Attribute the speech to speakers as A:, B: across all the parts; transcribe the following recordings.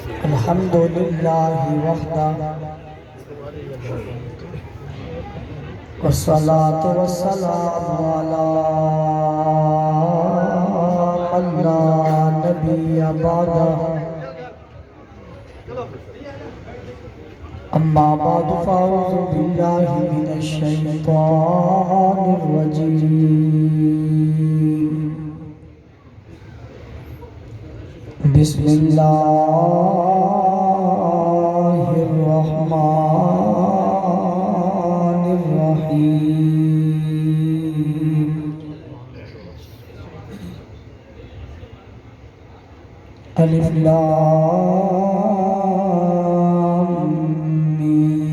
A: الحمد للہ وحدہ والصلاة والسلام علی من لا نبی بعدہ اما بعد فاعوذ باللہ من الشیطان الرجیم بسم اللہ الرحمن الرحیم الف لام میم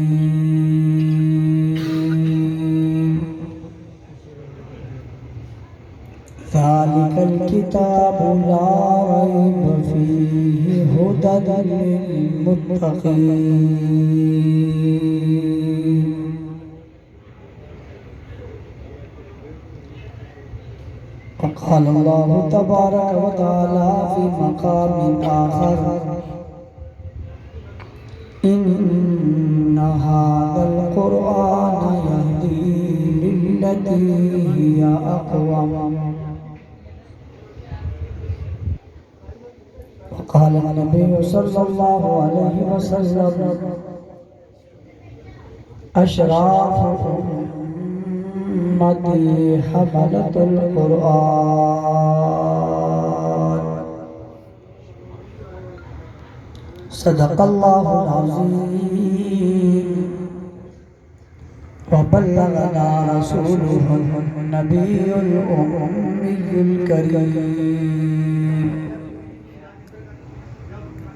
A: ذالک الکتاب لا ریب فیہ ھدی للمتقین وقال اللہ تبارک و تعالی فی مقام آخر ان ھذا القرآن یہدی للتی ہی اقوم وقال النبی صلی اللہ علیہ وسلم اشراف امتی حملۃ القرآن صدق اللہ العظیم وبلغنا رسوله النبی الأمی الکریم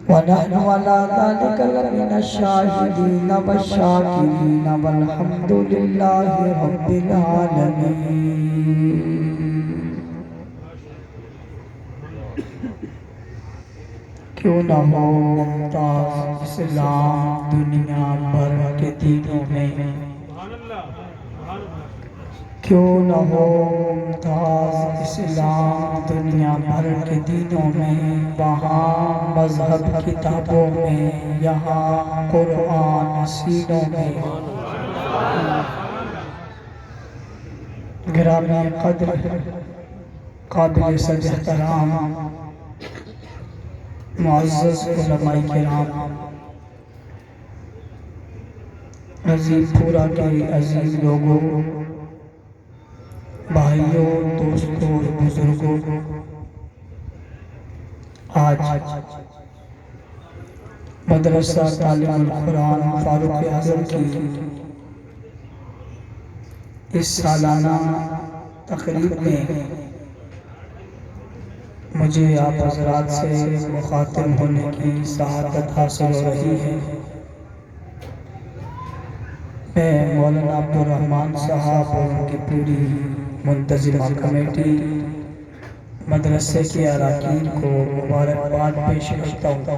A: ونحن على ذلك لمن الشاهدين والشاكرين والحمد لله رب العالمين کیوں نہ ہو ممتاز اسلام دنیا بھر کے دینوں میں کیوں نہ ہو ممتاز اسلام دنیا بھر کے دینوں میں وہاں مذہب کتابوں میں یہاں قرآن سینوں میں گرامی قدر قابل صد احترام معزز علماء کرام عظیم پورا کے عظیم لوگوں بھائیوں دوستوں اور بزرگوں آج مدرسہ تعلیم القرآن فاروق اعظم کی اس سالانہ تقریب میں مجھے آپ حضرات سے مخاطب ہونے کی سعادت حاصل ہو رہی ہے۔ میں مولانا عبدالرحمن صاحب اور ان کی پوری منتظمہ کمیٹی مدرسے کے اراکین کو مبارکباد پیش کرتا ہوں،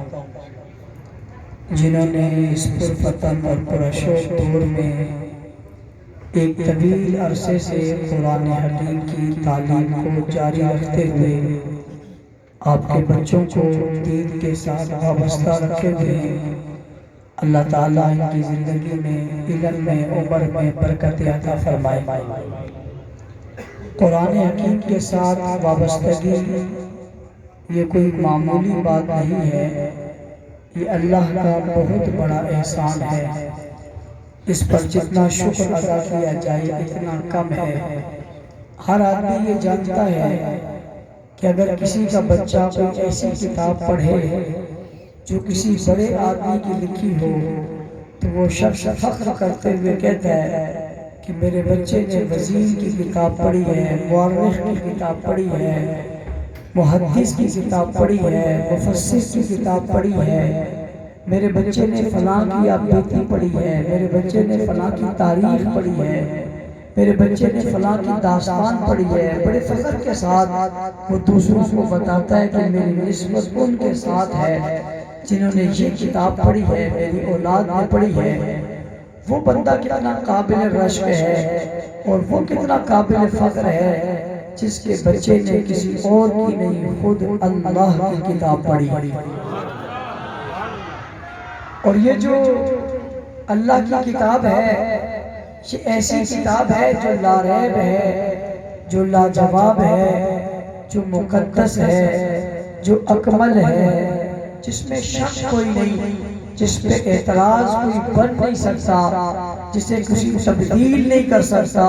A: جنہوں نے اس پرفتن اور پرشور دور میں ایک طویل عرصے سے قرآن حکیم کی تعلیم کو جاری رکھتے ہوئے آپ کے بچوں کو دین کے ساتھ وابستہ رکھے ہوئے ہیں۔ اللہ تعالیٰ ان کی زندگی میں علم میں عمر میں برکت عطا فرمائے۔ قرآن حکیم کے ساتھ وابستگی یہ کوئی معمولی بات نہیں ہے، یہ اللہ کا بہت بڑا احسان ہے۔ اس پر جتنا شکر ادا کیا جائے اتنا کم ہے۔ ہر آدمی یہ جانتا ہے کہ اگر کسی کا بچہ کوئی ایسی کتاب پڑھے جو کسی بڑے آدمی کی لکھی ہو تو وہ شخص فخر کرتے ہوئے کہتا ہے کہ میرے بچے نے وزیر کی کتاب پڑھی ہے، مورخ کی کتاب پڑھی ہے، محدث کی کتاب پڑھی ہے، مفسر کی کتاب پڑھی ہے، میرے بچے نے فلاں کی بیتی پڑھی ہے، میرے بچے نے فلاں کی تاریخ پڑھی ہے، میرے بچے نے فلاں کی داستان پڑھی ہے۔ بڑے فخر کے ساتھ وہ دوسروں کو بتاتا ہے کہ میری نسبت ان کے ساتھ ہے جنہوں نے یہ کتاب پڑھی ہے، میری اولاد نے پڑھی ہے۔ وہ بندہ کتنا قابل رشک ہے اور وہ کتنا قابل فخر ہے جس کے بچے نے کسی اور کی نہیں خود اللہ کی کتاب پڑھی۔ اور یہ جو اللہ کی کتاب ہے یہ ایسی کتاب ہے جو لاریب ہے، جو لاجواب ہے، جو مقدس ہے، جو اکمل ہے، جس میں شک کوئی نہیں، جس پہ اعتراض کوئی بن نہیں سکتا، جسے کسی تبدیل نہیں کر سکتا،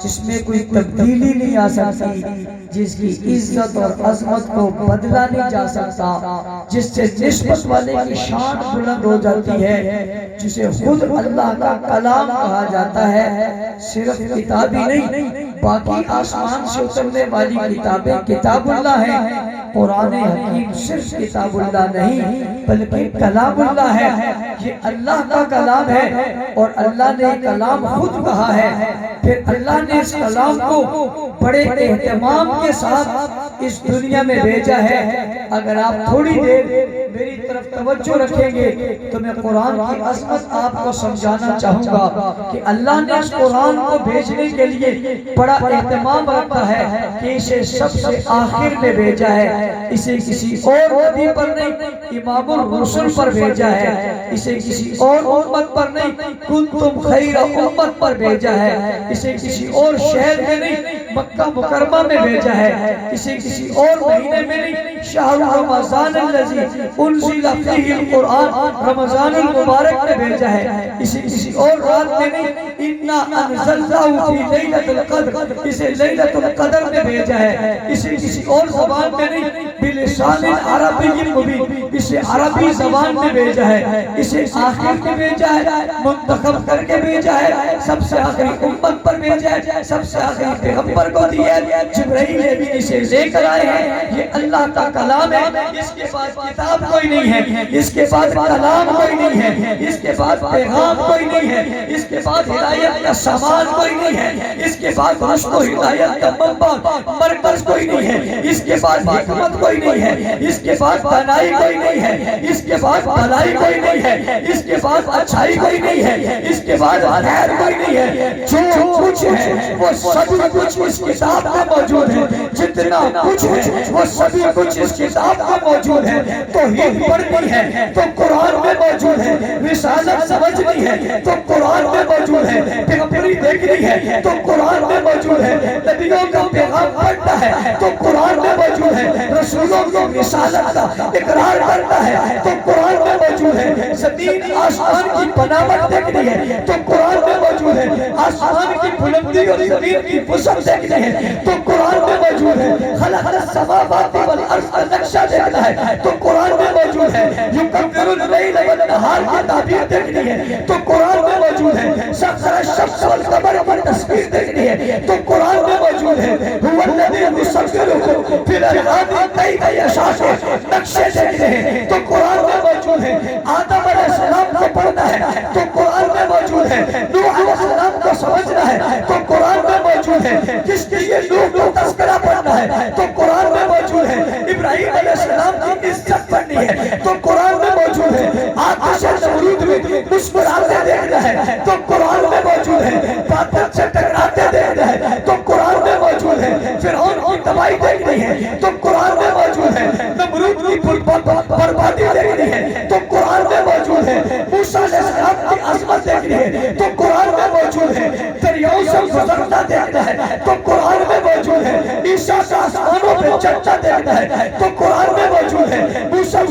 A: جس میں کوئی تبدیلی نہیں آ سکتی، جس کی عزت اور عظمت کو بدلا نہیں جا سکتا، جس سے نسبت والے کی شان بلند ہو جاتی ہے، جسے خود اللہ کا کلام کہا جاتا ہے۔ صرف کتابی نہیں، باقی آسمان سے اترنے والی کتابیں کتاب اللہ ہے، قرآن حکیم صرف کتاب اللہ نہیں بلکہ کلام اللہ ہے، یہ اللہ کا کلام ہے، اور اللہ نے کلام خود کہا ہے، پھر اللہ نے اس کلام کو بڑے اہتمام کے ساتھ اس دنیا میں بھیجا ہے۔ اگر آپ تھوڑی دیر میری طرف توجہ رکھیں گے تو میں قرآن کی عظمت آپ کو سمجھانا چاہوں گا کہ اللہ نے اس قرآن کو بھیجنے کے لیے بڑا اہتمام رکھا ہے کہ اسے سب سے آخر میں بھیجا ہے، اسے کسی اور نبی پر نہیں، امام الرسل پر بھیجا ہے، اسے کسی اور امت پر نہیں، کنتم خیر امت پر بھیجا ہے، اسے کسی اور شہر میں نہیں، مکہ مکرمہ میں بھیجا ہے، اسے کسی اور مہینے میں نہیں، شہر رمضان الذی انزل فیہ القرآن رمضان المبارک میں بھیجا ہے، اسے کسی اور رات میں نہیں، انا انزلناہ فی لیلۃ القدر، اسے لیلۃ القدر میں بھیجا ہے، اسے کسی اور زبان میں نہیں، بلسان عربی مبین، اسے عربی زبان میں بھیجا ہے، اسے آخر میں بھیجا ہے، منتخب کر کے بھیجا ہے، سب سے آخری امت پر بھیجا ہے، سب سے آخری پیغمبر کو دیا ہے، جبرائیل امین اسے لے کر آئے ہیں، یہ اللہ کا کلام ہے، اس کے بعد کتاب کوئی نہیں ہے، اس کے بعد کلام کوئی نہیں ہے، اس کے بعد پیغام کوئی نہیں ہے، اس کے بعد ہدایت کا سامان کوئی نہیں ہے، اس کے بعد رشد و ہدایت کا منبع مرکز کوئی نہیں ہے، اس کے بعد حکمت کوئی نہیں ہے، اس کے بعد بنائی کوئی نہیں ہے، اس کے بعد بھلائی کوئی نہیں ہے، اس کے بعد اچھائی کوئی نہیں ہے، اس کے بعد خیر کوئی نہیں ہے، جو کچھ ہے وہ سب کچھ اس کتاب میں موجود ہے، جتنا کچھ ہے وہ سبھی کچھ اس کتاب میں موجود ہے، توحید پڑھنی ہے تو قرآن میں موجود ہے، رسالت سمجھنی ہے تو قرآن میں موجود ہے، پیغمبری دیکھنی ہے تو قرآن میں موجود ہے، نبیوں کا پیغام پڑھنا ہے تو قرآن میں موجود ہے، رسولوں کی رسالت کا اقرار کرنا ہے تو قرآن میں موجود ہے، زمین آسمان کی بناوٹ دیکھنی ہے تو قرآن میں موجود ہے، آسمان کی بلندی اور زمین کی وسعت دیکھنی ہے تو قرآن میں موجود ہے، خلق السماوات والارض کا نقشہ دیکھنا ہے تو قرآن میں موجود ہے، یکبر اللیل والنہار کی تعبیر دیکھنی ہے تو قرآن میں موجود ہے، سخر الشمس والقمر کی تصویر دیکھنی ہے تو قرآن میں موجود ہے، هو الذی یصورکم فی الارحام کیف یشاء نقشے دیکھنے ہیں تو قرآن میں موجود ہے، آدم علیہ السلام کو پڑھنا ہے تو قرآن میں موجود ہے، نوح علیہ السلام کو سمجھنا ہے تو قرآن میں موجود ہے، کس کے لیے نوح کو تذکرہ پڑھنا ہے تو قرآن میں موجود ہے، ابراہیم علیہ السلام کی عزت پڑھنی ہے تو قرآن میں موجود ہے، آتش نمرود میں مسکراتے دیکھنا ہے تو قرآن میں موجود ہے، باطل سے ٹکراتے دیکھنا ہے تو قرآن میں موجود ہے، فرعون کی تباہی دیکھنی ہے تو قرآن میں موجود ہے، نمرود کی بربادی دیکھنی ہے تو قرآن میں موجود ہے، موسیٰ علیہ السلام کی عظمت دیکھنی ہے تو قرآن میں موجود ہے، دریاؤں سے گزرتا دیکھنا ہے تو قرآن میں موجود ہے، عیسیٰ کا آسمانوں پہ چلتا دیکھنا ہے تو قرآن میں موجود ہے، حضرت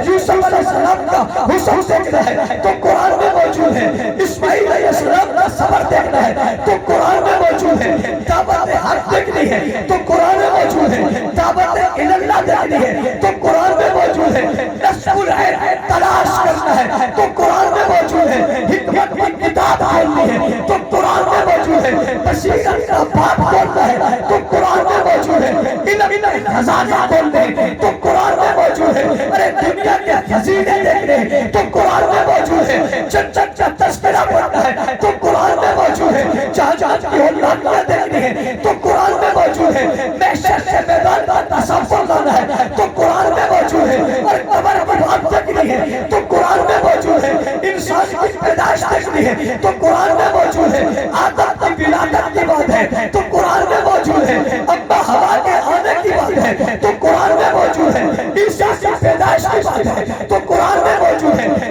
A: یوسف علیہ السلام کا حسن دیکھنا ہے تو قرآن میں موجود ہے، اسماعیل علیہ السلام کا صبر دیکھنا ہے تو قرآن میں موجود ہے، دعوت حق دیکھنی ہے تو قرآن میں موجود ہے، دعوت اللہ دیکھنی ہے تو قرآن میں موجود ہے، نصب العین تلاش کرنا ہے تو قرآن میں موجود ہے، حکمت کی کتاب کھولنی ہے تو قرآن میں موجود ہے، بصیرت کا باب کھولنا ہے تو قرآن میں موجود ہے، علم کے خزانے کھولنے ہیں تو قرآن میں موجود ہے، ارے دنیا کے خزینے دیکھنے ہیں تو قرآن میں موجود ہے، جنت کا تذکرہ پڑھنا ہے تو قرآن میں موجود ہے، جہاں کی حکمرانیاں دیکھنی ہے تو قرآن میں موجود ہے، محشر کے میدان کا تصور لانا ہے تو قرآن میں موجود ہے، اور قبر کی بات دیکھنی ہے تو قرآن میں موجود ہے، انسان کی پیدائش دیکھنی ہے تو قرآن میں موجود ہے، آدم کی ولادت کی بات ہے تو قرآن میں موجود ہے، ابا ہوا کے آنے کی بات ہے تو قرآن میں موجود ہے، عیسیٰ کی پیدائش کی بات ہے تو قرآن میں موجود ہے،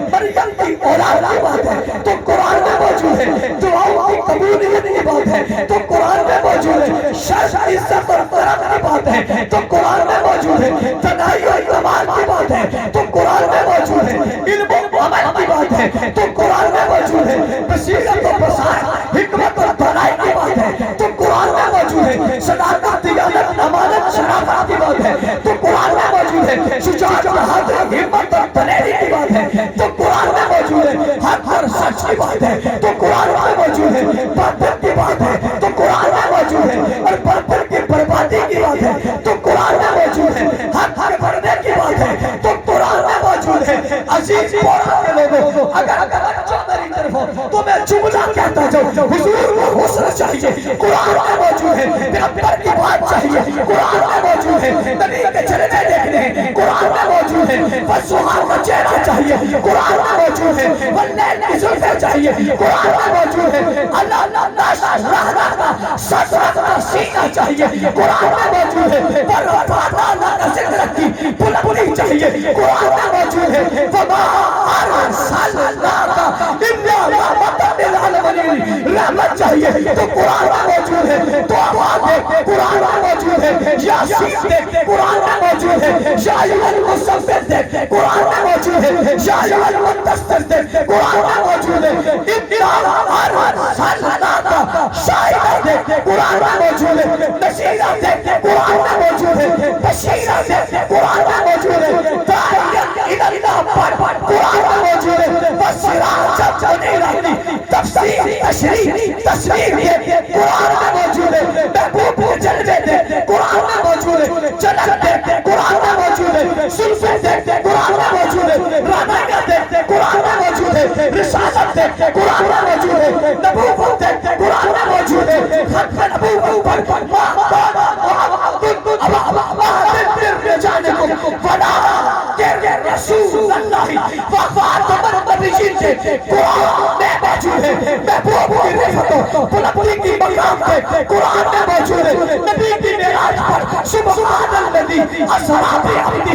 A: اولاد کی بات ہے تو قرآن میں موجود ہے، دعاؤں کی قبولیت کی بات ہے تو قرآن میں موجود ہے، شرف عزت اور کرم کی بات ہے تو قرآن میں موجود ہے، تنہائی اور کمال کی بات ہے تو قرآن میں موجود ہے، علم و عمل کی بات ہے تو قرآن میں موجود ہے، بصیرت و بصائر حکمت اور بھلائی کی بات ہے تو قرآن میں موجود ہے، صداقت دیانت امانت شرافت کی بات ہے تو قرآن میں موجود ہے، شجاعت بہادری ہمت اور دلیری کی بات ہے تو قرآن میں موجود ہے، حق اور سچ کی بات ہے تو قرآن میں موجود ہے، باطل کی بات ہے تو قرآن میں موجود ہے، اور باطل کی بربادی کی بات ہے تو قرآن میں موجود ہے، حق کے بڑھنے کی بات ہے تو قرآن میں موجود ہے۔ عزیز قرآن کے لوگوں، اگر توجہ میری طرف ہو تو میں جملہ کہتا جاؤں، حضور کو حسن چاہیے قرآن میں موجود ہے، پیغمبر کی بات چاہیے قرآن میں موجود ہے، نبی کے چہرے دیکھنے ہیں قرآن میں موجود ہے، فسوحان کا چہرہ چاہیے قرآن میں موجود ہے، واللیل کی زلفیں چاہیے قرآن میں موجود ہے، اللہ رہنا کا سسرت کا سینہ چاہیے قرآن میں موجود ہے، پر اللہ کا ذکر کی بلندی چاہیے قرآن میں موجود ہے، وما ارسلناک الا رحمۃ للعالمین، رحمت چاہیے تو قرآن میں موجود ہے، تو آواز قرآن میں موجود ہے، یاسین دیکھ قرآن میں موجود ہے، یا ایھا المزمل دیکھ قرآن میں موجود ہے، یا ایھا المدثر دیکھ قرآن میں موجود ہے، انا ارسلناک شاہداً دیکھ قرآن میں موجود ہے، نذیرا دیکھ قرآن میں موجود ہے، بشیرا دیکھ قرآن میں موجود ہے، داعیا الی اللہ قرآن میں موجود ہے، وسراجا منیرا تفسیر تشریح تصویر دیکھ قرآن میں موجود ہے، محبوب کے جلوے دیکھ قرآن میں موجود ہے، جنت دیکھ قرآن میں موجود ہے، زلفیں دیکھ قرآن میں موجود ہے، رانائیاں دیکھ قرآن میں موجود ہے، رسالت دیکھ قرآن میں موجود ہے، نبوت دیکھ قرآن میں موجود ہے، ختم نبوت پر رسول اللہ وفات النبیین کے قرآن میں موجود ہے، محبوب کی رفتوں بلندی کی مقام پہ قرآن میں موجود ہے، نبی کی معراج پر سبحان الذی اسری بعبدہ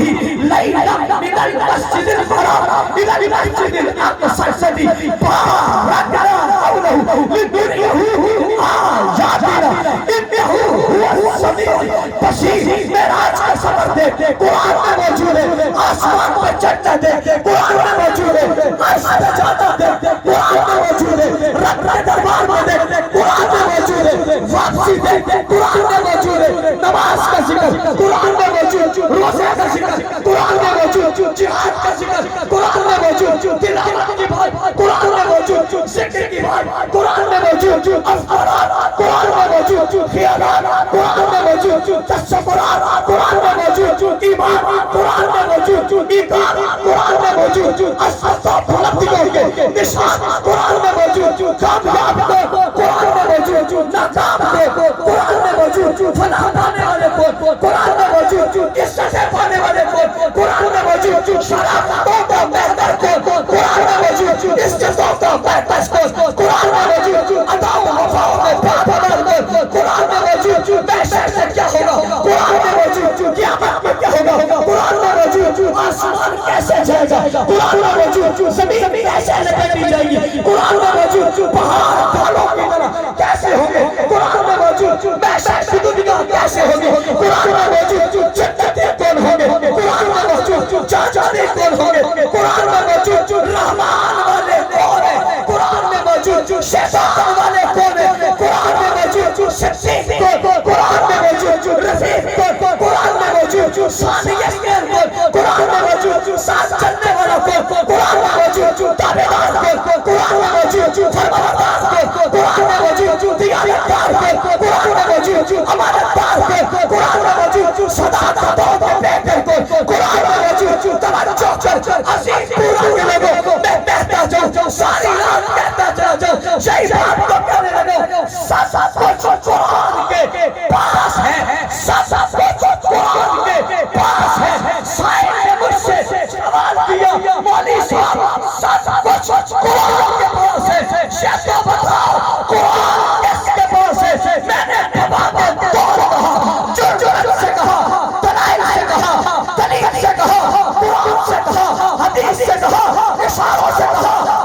A: لیلا من المسجد الحرام الی المسجد الاقصی الذی بارکنا حولہ لنریہ من آیاتنا انہ هو السمیع البصیر۔ معراج کا سفر دیکھ قرآن میں موجود ہے، آسمان پہ چڑھنا دیکھ قرآن میں موجود ہے، عرش پہ جانا دیکھ قرآن میں موجود ہے، رب کے دربار میں دیکھ قرآن میں موجود ہے، واپسی دیکھ قرآن میں موجود ہے، نماز کا ذکر قرآن میں موجود، روزے کا ذکر قرآن میں موجود، جہاد کا ذکر قرآن میں موجود، تلاوت کی بات قرآن میں موجود، ذکر کی بات قرآن میں موجود، افکارات قرآن میں موجود، خیالات قرآن میں موجود، تصورات قرآن میں موجود، ایمان قرآن میں موجود، ایمان قرآن میں موجود، اسد و بلندیوں کے نشان قرآن میں موجود، کامیاب کو قرآن میں موجود، ناکام کو قرآن میں موجود، فلاح پانے والے کو قرآن میں موجود، عزتیں پانے والے کو قرآن میں موجود، شرافت کو بہتر کو قرآن میں موجود، عزتوں کو بہتر کو قرآن میں موجود، عطاؤں وفاؤں میں پابند کو قرآن میں موجود، محشر سے کیا ہوگا قرآن میں موجود، قیامت میں کیا ہوگا قرآن میں موجود، آسمان کیسے جائے گا قرآن میں موجود، زمین کیسے لپیٹی جائے گی قرآن میں موجود، پہاڑ ڈھالوں کی طرح کیسے ہوں گے قرآن میں موجود، محشر کی دنیا کیسے ہوگی قرآن میں موجود، جنتیں کون ہوں گے قرآن میں موجود، جاننے کون ہوں گے قرآن میں موجود، رحمان والے کون ہیں قرآن میں موجود، شیطان والے کون ہیں قرآن میں موجود، صدیق کون قرآن میں موجود، رفیق کون قرآن میں موجود، ثانیت کون قرآن میں موجود، ساتھ چلنے والا کون قرآن میں موجود، تابعدار کون قرآن میں موجود، فرمانبردار کون قرآن میں موجود، دیانتدار کون قرآن میں موجود، امانتدار کون قرآن میں موجود، صداقت کے بیٹے کون قرآن میں موجود۔ توجہ کر عزیز پورا کے لوگوں، میں کہتا جاؤں ساری رات کہتا چلا جاؤں، یہی بات کو کہنے لگا، سب کچھ قرآن کے پاس ہے، سب کچھ قرآن کے پاس ہے۔ سائل نے مجھ سے سوال کیا مولوی صاحب سب کچھ قرآن کے پاس ہے، یہ تو بتاؤ قرآن کس کے پاس ہے؟ میں نے تمام دور کہا، جرجرت سے کہا، دلائل سے کہا، دلیل سے کہا، قرآن سے کہا، حدیث سے کہا، اشاروں سے کہا،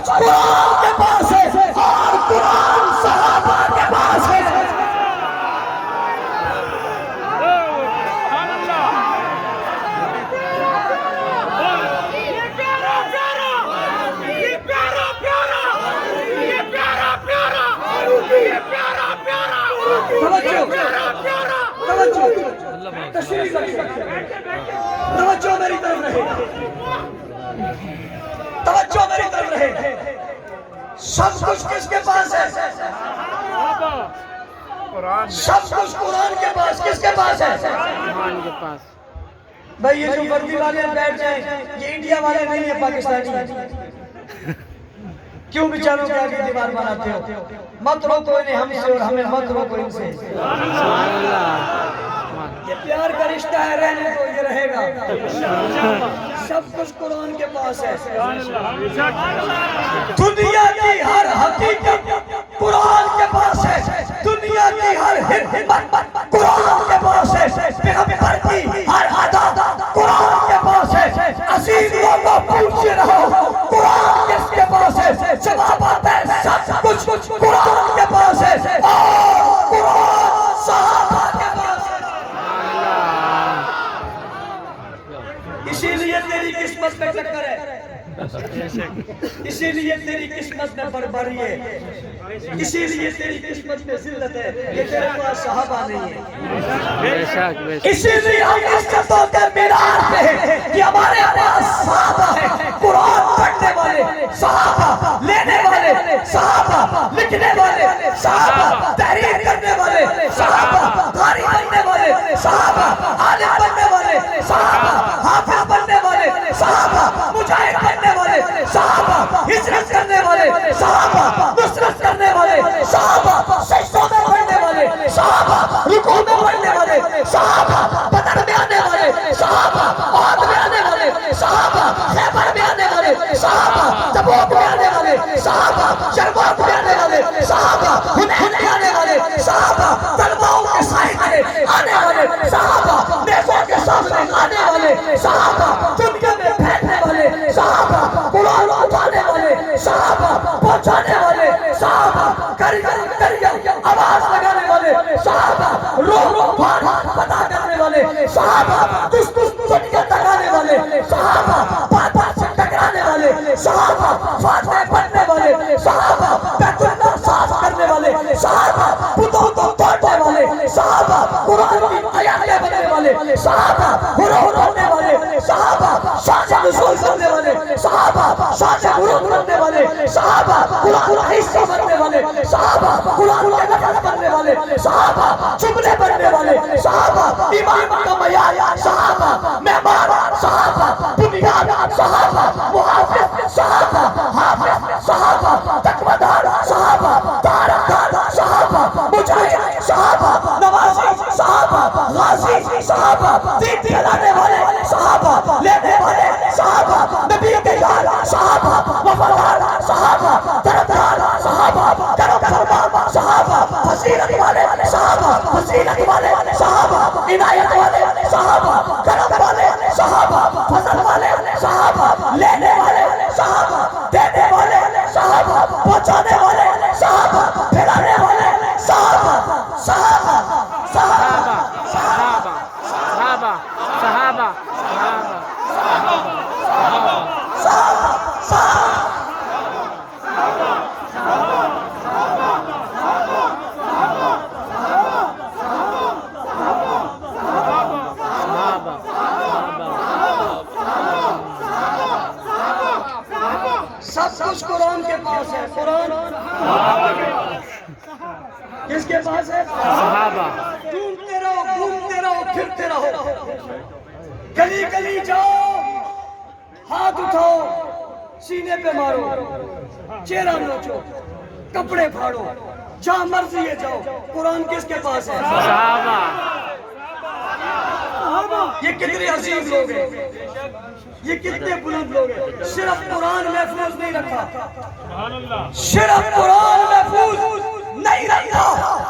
A: کچھ قرآن کے پاس ہے اور قرآن صحابہ کے پاس ہے۔ توجہ میری طرف رہے، توجہ میری طرف رہے۔ سب کچھ کس کے پاس ہے؟ سب کچھ قرآن کے پاس۔ کس کے پاس ہے؟ قرآن کے پاس۔ بھائی یہ جو وردی والے بیٹھ جائیں، یہ انڈیا والے نہیں ہیں، پاکستانی۔ کیوں بیچاروں کے آگے دیوار بناتے ہو؟ مت روکو انہیں ہم سے اور ہمیں مت روکو ان سے۔ یہ پیار کا رشتہ ہے، رہنے کو یہ رہے گا۔ سب کچھ قرآن کے پاس ہے۔ دنیا کی ہر حقیقت قرآن کے پاس ہے، دنیا کی ہر حکمت قرآن کے پاس ہے، پیغمبر کی ہر عادت قرآن کے پاس ہے۔ عزیز لوگوں پوچھ رہو قرآن کس کے پاس ہے؟ جواب ہے سب کچھ قرآن کے پاس ہے اور قرآن صحابہ کے پاس ہے۔ اسی لیے تیری قسمت میں ٹکر ہے، اسی لیے تیری قسمت میں بربری ہے، اسی لیے تیری قسمت میں ذلت ہے کہ تیرے پاس صحابہ نہیں ہے۔ اسی لیے ہم عزتوں کے معیار پہ ہیں کہ ہمارے پاس صحابہ ہے، قرآن پڑھنے والے صحابہ، لینے والے صحابہ، لکھنے والے صحابہ، تحریر کرنے والے صحابہ، قاری بننے والے صحابہ، عالم بننے والے صحابہ، حافظ بننے والے صحابہ، مجاہد بننے والے صحابہ، ہجرت کرنے والے صحابہ، نصرت کرنے والے صحابہ، سجدوں میں پڑھنے والے صحابہ، رکوع میں پڑھنے والے صحابہ، بدر میں آنے والے صحابہ، احد میں آنے والے صحابہ، خیبر میں آنے والے صحابہ، تبوک میں آنے والے صحابہ، یرموک میں آنے والے صحابہ، حنین میں آنے والے صحابہ، تلواروں کے سائے میں آنے والے صحابہ، نیزوں کے سامنے آنے والے صحابہ، دنیا میں پھیلنے والے صحابہ، قرآن اٹھانے والے صحابہ، پہنچانے والے صحابہ، کر آواز لگانے والے صحابہ، روح پتا کرنے والے صحابہ، دنیا تکانے والے صحابہ، بات سے ٹکرانے والے صحابہ، فاتح پڑھنے والے صحابہ، بیت اللہ صاف کرنے والے صحابہ، بتوں کو توڑنے والے صحابہ، قرآن کی آیاتیں بننے والے صحابہ، حروف پڑھنے والے صحابہ، شان نزول کرنے والے صحابہ، شان حروف کرنے والے صحابہ، قرآن کا حصہ بننے والے صحابہ، قرآن کے نقل کرنے والے صحابہ، جملے بننے والے صحابہ، ایمان کا معیار صحابہ، معمار صحابہ، بنیاد صحابہ، محافظ صحابہ، حافظ صحابہ، تقویدار صحابہ، تارکدار صحابہ، مجاہد صحابہ، نوازی صحابہ، غازی صحابہ، دین پھیلانے والے صحابہ، لینے والے صحابہ، نبی کے یار صحابہ، وفادار صحابہ، طرفدار صحابہ، کرم فرما صحابہ، فضیلت والے صحابہ، فضیلت والے صحابہ، عنایت والے صحابہ، کرم والے صحابہ، فضل والے صحابہ، لینے والے صحابہ، دینے والے صحابہ، پہنچانے والے صحابہ، پھیلانے والے صحابہ، صحابہ، صحابہ، صحابہ، صحابہ، صحابہ، سب کچھ قرآن کے پاس ہے۔ قرآن کس کے پاس ہے؟ صحابہ۔ ڈھونڈتے رہو، گھومتے رہو، پھرتے رہو، گلی گلی جاؤ، ہاتھ اٹھاؤ، سینے پہ مارو، چہرہ نوچو، کپڑے پھاڑو، جہاں مرضی ہے جاؤ، قرآن کس کے پاس ہے؟ صحابہ۔ یہ کتنے عظیم لوگ ہیں، یہ کتنے بلند لوگ ہیں، صرف قرآن محفوظ نہیں رکھا، صرف قرآن محفوظ نہیں رکھا،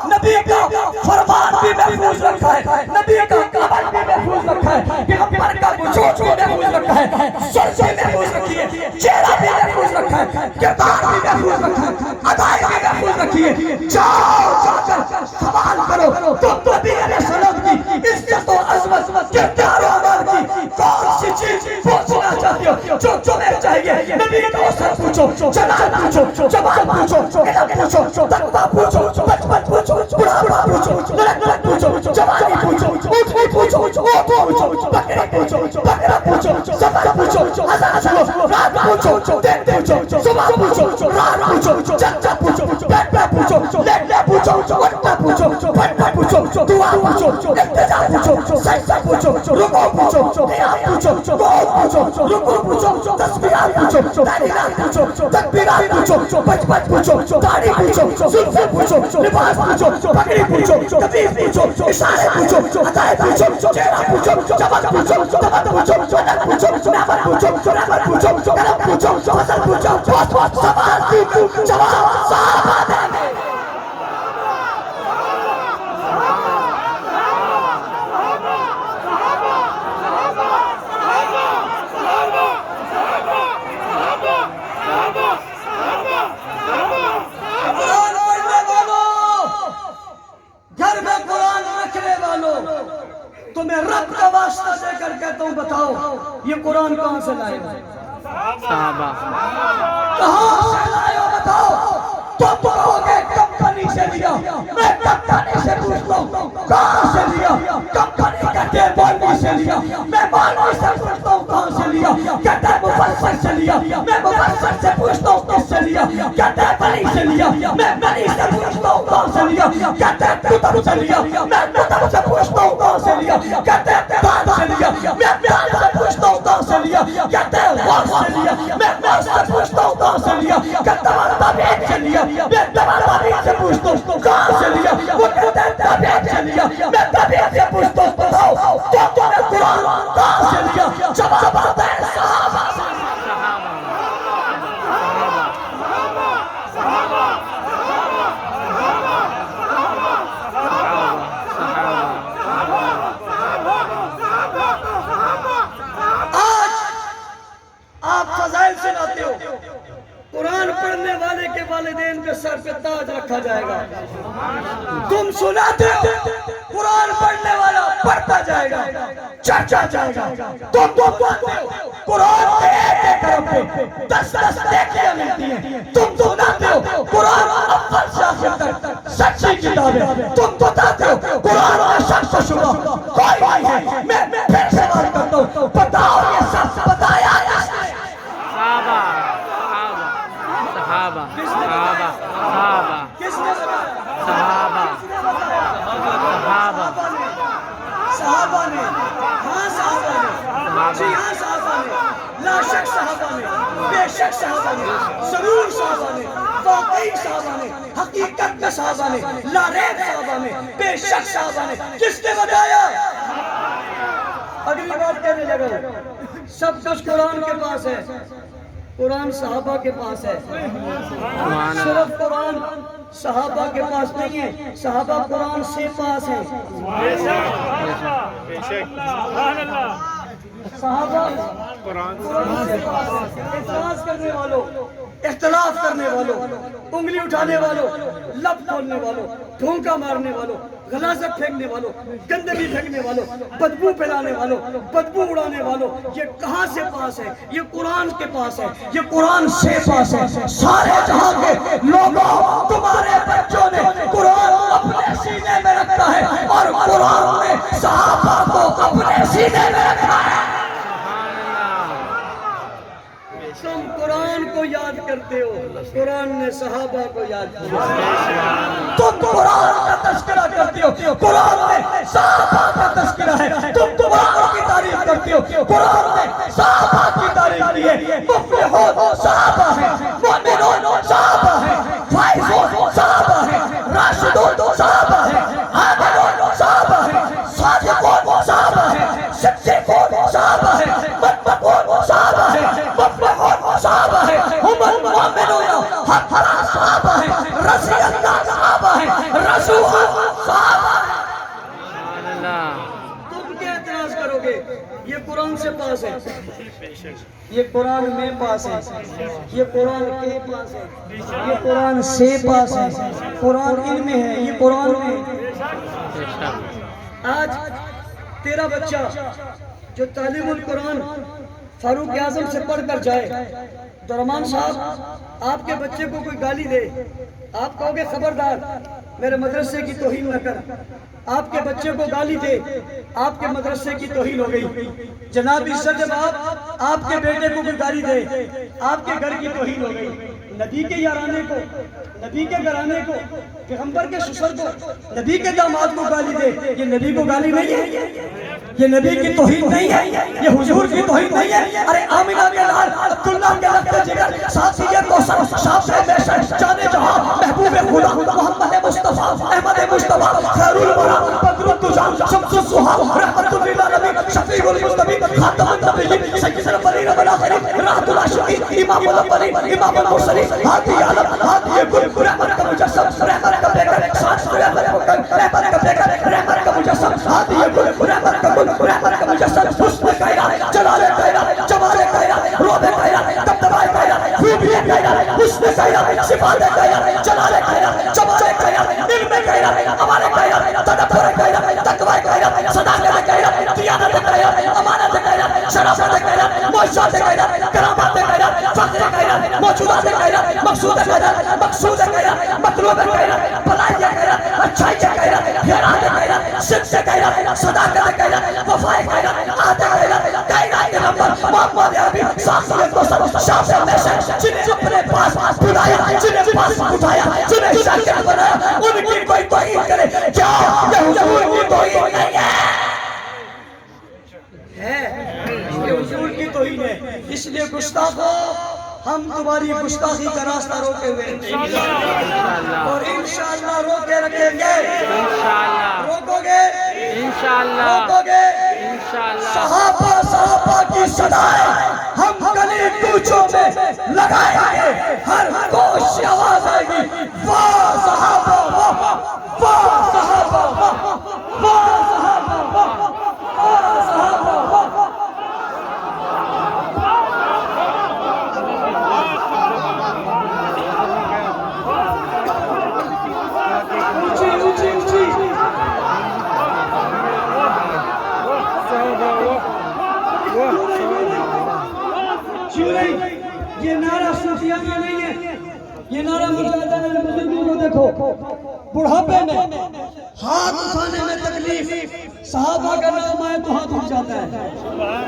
A: نبی کا فرمان بھی محفوظ رکھا ہے، نبی کا عمل بھی محفوظ رکھا ہے، پیغمبر کا وجود بھی محفوظ رکھا ہے، سر بھی محفوظ رکھی ہے، چہرہ بھی محفوظ رکھا ہے۔ رکھا ہے، کردار بھی محفوظ رکھا ہے، ادائی بھی محفوظ رکھیے. جاؤ جا کر سوال کرو تو نبی علیہ السلام کی عزت و عظمت کردار و عمل کی کون سی چیز پوچھنا چاہتے ہو جو تمہیں چاہیے. نبی کا حسن پوچھو، جلال پوچھو، جمال پوچھو، علم پوچھو، تقویٰ پوچھو، بچپن پوچھو، بڑھاپا پوچھو، لڑک پوچھو، جوانی پوچھو، اونٹنی پوچھو، اونٹ پوچھو، بکری پوچھو، بکرا پوچھو، سفر پوچھو، آزاد پوچھو، رات پوچھو، دن پوچھو، صبح پوچھو، رات پوچھو، چچا پوچھو، بیٹا پوچھو، لیٹا پوچھو، وٹا پوچھو، پٹا پوچھو، دعا پوچھو، التجا پوچھو، سجدہ پوچھو، رکوع پوچھو، قیام پوچھو، قعود پوچھو، رکوع پوچھو، تسبیحات پوچھو، تحلیلات پوچھو، تکبیرات پوچھو، بچپن پوچھو، داڑھی پوچھو، زلفیں پوچھو، لباس پوچھو، پگڑی پوچھو، کبیر پوچھو، اشارے پوچھو، ادائے پوچھو، چہرہ پوچھو، چمک پوچھو، دمک پوچھو، عدد پوچھو، نعمت پوچھو، رحمت پوچھو، کرم پوچھو، فضل پوچھو، بہت سوال پوچھو، جواب صحابہ دیں گے. قرآن پڑھنے والوں، گھر میں قرآن رکھنے والوں، تمہیں رب کا واسطہ دے کر کہتا ہوں بتاؤ یہ قرآن کہاں سے لائے ہو؟ صحابہ. کہاں سے لائے ہو بتاؤ. تم کہو گے کمپنی سے لیا. میں کمپنی سے پوچھتا ہوں کہاں سے لیا؟ کمپنی کہتے ہیں مولوی سے لیا. میں مولوی سے پوچھتا ہوں کہاں سے لیا؟ کہتے ہیں مفسر سے لیا. میں مفسر سے پوچھتا ہوں کس سے لیا؟ کہتے ہیں بلی سے لیا. میں بلی سے پوچھتا ہوں کہاں سے لیا؟ کہتے ہیں کتب سے لیا. میں کتب سے پوچھتا ہوں کہاں سے لیا؟ کہتے ہیں قرآن سے لیا. میں قرآن سے پوچھتا ہوں کہاں سے لیا؟ کہتے ہیں غوث سے لیا. میں غوث سے پوچھتا ہوں کہاں سے لیا؟ کہتے ہیں تابعین سے لیا. میں تابعین سے پوچھتا ہوں کہاں سے لیا؟ وہ کہتے ہیں تابعین سے لیا. میں تابعین سے پوچھتا ہوں بتاؤ تو تمہیں قرآن کہاں سے لیا؟ جواب آتا ہے صحابہ سے. آپ فضائل سناتے ہو. قرآن پڑھنے والے کے والدین پہ سر پہ تاج رکھا جائے گا. تم سناتے ہو قرآن پڑھنے والا پڑھتا جائے گا، چڑھتا جائے گا. تم پڑھتے ہو قرآن کے ایک ایک حرف پہ 10 نیکیاں ملتی ہیں. تم سناتے ہو قرآن اول سے آخر تک سچی کتاب ہے. تم بتاتے ہو قرآن میں شک و شبہ کوئی نہیں ہے. میں پھر سوال کرتا ہوں بتاؤ یہ سب بتایا کس نے؟ صحابہ. صحابہ. صحابہ. صحابہ. کس نے بتایا؟ صحابہ. صحابہ. صحابہ نے. ہاں صحابہ نے. جی ہاں صحابہ نے. لا شک صحابہ نے. بے شک صحابہ نے. ضرور صحابہ نے. واقعی صحابہ نے. حقیقت میں صحابہ نے. لا ریب صحابہ نے. بے شک صحابہ نے. کس نے بتایا؟ اگلی بات کہنے لگا سب کچھ قرآن کے پاس ہے. قرآن صحابہ کے پاس ہے. صرف قرآن صحابہ کے پاس نہیں ہے، صحابہ قرآن سے پاس ہے. صحابہ قرآن سے پاس ہے. اعتراض کرنے والوں، اختلاف کرنے والوں، انگلی اٹھانے والوں، لب کھولنے والوں، دھونکا مارنے والوں، غلاظت پھینکنے والوں، گندگی پھینکنے والوں، بدبو پھیلانے والوں، بدبو اڑانے والوں، یہ کہاں سے پاس ہے؟ یہ قرآن کے پاس ہے. یہ قرآن سے پاس ہے. سارے جہاں کے لوگوں، تمہارے بچوں نے قرآن اپنے سینے میں رکھا ہے اور قرآن نے صحابہ کو اپنے سینے میں رکھا ہے. تم قرآن کو یاد کرتے ہو، قرآن نے صحابہ کو یاد کیا. تم قرآن کا تذکرہ کرتے ہو، قرآن میں صحابہ کا تذکرہ ہے. تم قرآن کی تعریف کرتے ہو، قرآن میں صحابہ کی تعریف کی ہے. مفلحون صحابہ ہیں، مومنون صحابہ ہیں، فائزون صحابہ ہیں، راشدون صحابہ ہیں، عاملون صحابہ ہیں، صادقون صحابہ ہیں، صدیقون صحابہ ہیں، متقون صحابہ ہیں، مفلحون صحابہ ہیں، ہم المؤمنون حقا صحابہ ہیں، رضی اللہ صحابہ ہیں، رسول صحابہ ہیں. تم کیا اعتراض کرو گے؟ یہ قرآن
B: قرآن سے پاس ہے، یہ قرآن میں پاس ہے، یہ قرآن کے پاس ہے، یہ قرآن سے پاس ہے، قرآن علم میں ہے، یہ قرآن میں ہے۔ آج تیرا بچہ جو تعلیم القرآن فاروق اعظم سے پڑھ کر جائے، درمان صاحب آپ کے بچے کو کوئی گالی دے، آپ کہو گے خبردار میرے مدرسے کی توہین نہ کر، آپ کے بچے کو گالی دے، آپ کے مدرسے کی توہین ہو گئی۔ جناب عزت باپ آپ کے بیٹے کو کوئی گالی دے، آپ کے گھر کی توہین ہو گئی۔ نبی کے یارانے کو، نبی کے گھرانے کو، پیغمبر کے سسر کو، نبی کے داماد کو گالی دے، یہ نبی کو گالی نہیں ہے، یہ نبی کی توہین نہیں ہے، یہ حضور کی توہین نہیں ہے۔ ارے آمینہ کے لال عبداللہ کے لگتے جگر ساتھی یہ کوثر شاف سے بیشر جانے جہاں محبوب خدا محمد مصطفیٰ احمد مصطفیٰ خیر الورا بدر الدجا شمس الضحیٰ رحمت للعالمین شفیع المذنبین خاتم النبیین سید الاولین والآخرین راحت العاشقین امام الاولین امام المرسلین ہادی عالم ہادی گل رحمت کا مجسم رحمت کا بیگر ساتھ رحمت کا بیگر رحمت کا مجسم ہادی گل رحمت کا رحمت کا مجسم حسن کائرہ جلال کائرہ جمال کائرہ روب کائرہ دبدبہ کائرہ خوبی کائرہ حسن کائرہ صفات کائرہ جلال کائرہ جمال کائرہ علم کائرہ عمل کائرہ تدبر کائرہ تقوی کائرہ صداقت کائرہ دیانت کائرہ امانت کائرہ شرافت کائرہ معجزات کائرہ کرامات کائرہ فخر کائرہ موجودات کائرہ مقصود کائرہ مقصود کائرہ مطلوب کائرہ بلائی کائرہ اچھائی کائرہ خیرات کائرہ صدق کائرہ صداقت کائرہ وفائی کائرہ آدھا کائرہ کائرہ کے نمبر محمد عربی ساکھیت دوسر شاف میشن جنہیں اپنے پاس بلایا جنہیں پاس اٹھایا جنہیں شاکر بنایا ان کی کوئی توہین کرے کیا یہ حضور کی توہین نہیں ہے، یہ حضور کی توہین ہے۔ اس لیے گستاخو ہم تمہاری گستاخی کا راستہ روکے ہوئے اور انشاءاللہ روکے رکھیں گے، روکو گے روکو گے صحابہ کی صدائیں ہم گلی کوچوں میں لگائیں گے، ہر کوش آواز آئے گی واہ صحابہ واہ واہ صحابہ واہ واہ صحابہ واہ واہ صحابہ واہ۔ یہ نعرہ صوفیانہ نہیں ہے، یہ نعرہ مجاہدین المجاہدین کو دیکھو، بڑھاپے میں ہاتھ اٹھانے میں تکلیف، صحابہ کا نام آئے تو ہاتھ اٹھ جاتا ہے،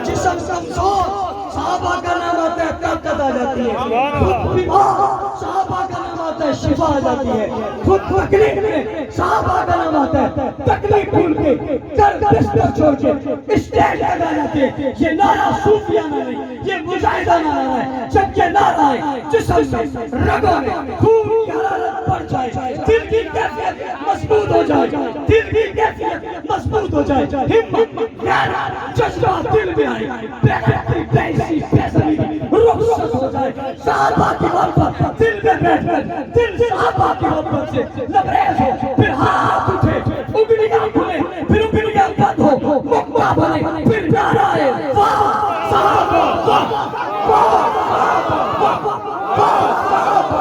B: جسم کمزور صحابہ کا نام آتا ہے طاقت آ جاتی ہے، خود بیمار صحابہ کا نام آتا ہے شفا آ جاتی ہے، خود تکلیف میں صحابہ کا نام آتا ہے تکلیف بھول کے کر بستر چھوڑ کے اسٹیج لگا جاتے ہیں۔ یہ نعرہ صوفیانہ نہیں، یہ مجاہدانہ نعرہ ہے۔ جب یہ نعرہ ہے جسم میں رگوں میں خون کی حرارت بڑھ جائے، دل کی کیفیت مضبوط ہو جائے، دل کی کیفیت مضبوط ہو جائے، ہمت غیرت جذبہ دل میں آئے، بے بیسی بیزمی رخصت ہو جائے، صحابہ کی محبت دل میں بیٹھ کر دل صحابہ کی محبت سے لبریز ہو، پھر ہاتھ اٹھے انگلیاں کھلے پھر انگلیاں بند ہو، مکہ بنے پھر نعرہ ہے واہ صحابہ واہ واہ صحابہ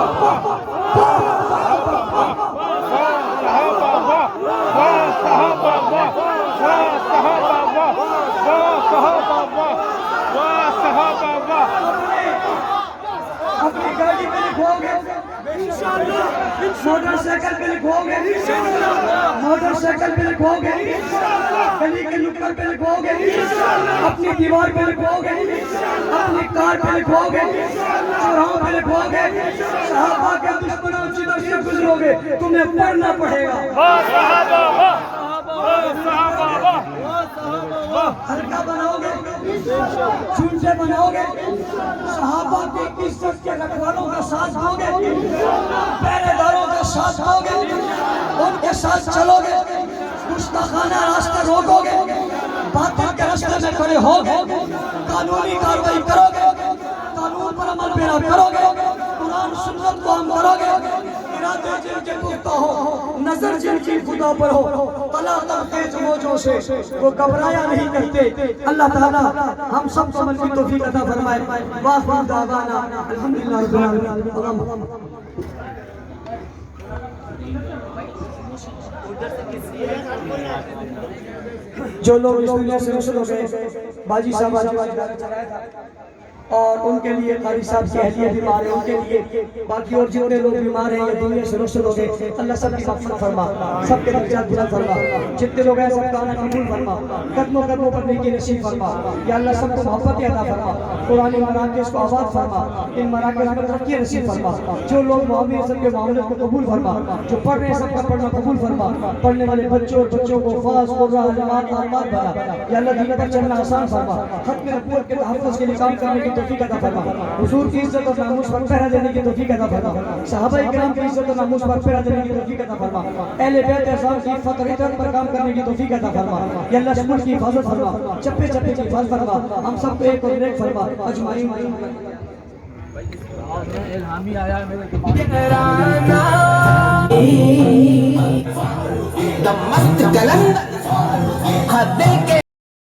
B: واہ واہ صحابہ واہ واہ صحابہ واہ اپنی گاڑی پہ لکھو گے موٹر سائیکل پہ لکھو گے، موٹر سائیکل پہ لکھو گے، گلی کے نکڑ پہ لکھو گے، اپنی دیوار پہ لکھو گے، اپنی کار پہ لکھو گے، چوراہوں پہ لکھو گے، صحابہ کے دشمنوں جدھر سے گزرو گے تمہیں پڑھنا پڑے گا۔ ہلکا بناؤ گے، چونچے بناؤ گے، صحابہ کی عزت کے رکھوالوں کا ساتھ دو گے، پہرے داروں کا ساتھ دو گے، ان کے ساتھ چلو گے، گستاخانہ راستے روکو گے، باطل کے راستے میں کھڑے ہو گے، قانونی کارروائی کرو گے، قانون پر عمل پیرا کرو گے، قرآن سنت کو ہم کرو گے، چہراتے جن کے پختہ ہو، نظر جن کی خدا پر ہو، طلا تیز موجوں سے وہ گھبرایا نہیں کرتے. اللہ تعالیٰ ہم سب کو عمل کی توفیق عطا فرمائے. وآخر دعوانا الحمدللہ رب العالمین. جو لوگ اس دنیا سے رخصت ہو گئے، باجی صاحب آج چلایا تھا اور ان کے لیے قاری صاحب کی اہلیہ بیمار ہے، ان کے لیے باقی اور جتنے لوگ بیمار ہیں یا دنیا سے رخصت ہو گئے، اللہ سب کی مغفرت فرما، سب کے درجات بلند فرما. جتنے لوگ ہیں سب کا آنا قبول فرما، قدموں قدموں پر نیکی نصیب فرما. یا اللہ سب کو محبت عطا فرما، قرآن مراکز کو آباد فرما، ان مراکز میں ترقی نصیب فرما. جو لوگ معاملے سب کے معاملات کو قبول فرما، جو پڑھ رہے ہیں سب کا پڑھنا قبول فرما. پڑھنے والے بچوں اور بچوں کو فاض قرآن علمات آماد بنا. یا اللہ دین پر چلنا آسان فرما، ختم نبوت کے تحفظ کے لیے کام کرنے کی توفیق عطا فرما. حضور کی عزت اور ناموس پر پہرا دینے کی توفیق عطا فرما. صحابہ کرام کی عزت اور ناموس پر پہرا دینے کی توفیق عطا فرما. اہل بیت اعظام کی عفت اور عطرت پر کام کرنے کی توفیق عطا فرما. یا اللہ سکول کی حفاظت فرما، چپے چپے کی حفاظت فرما. ہم سب کو ایک اور نیک فرما اجمعین.
C: الہامی آیا ہے میرے
D: دمست کلند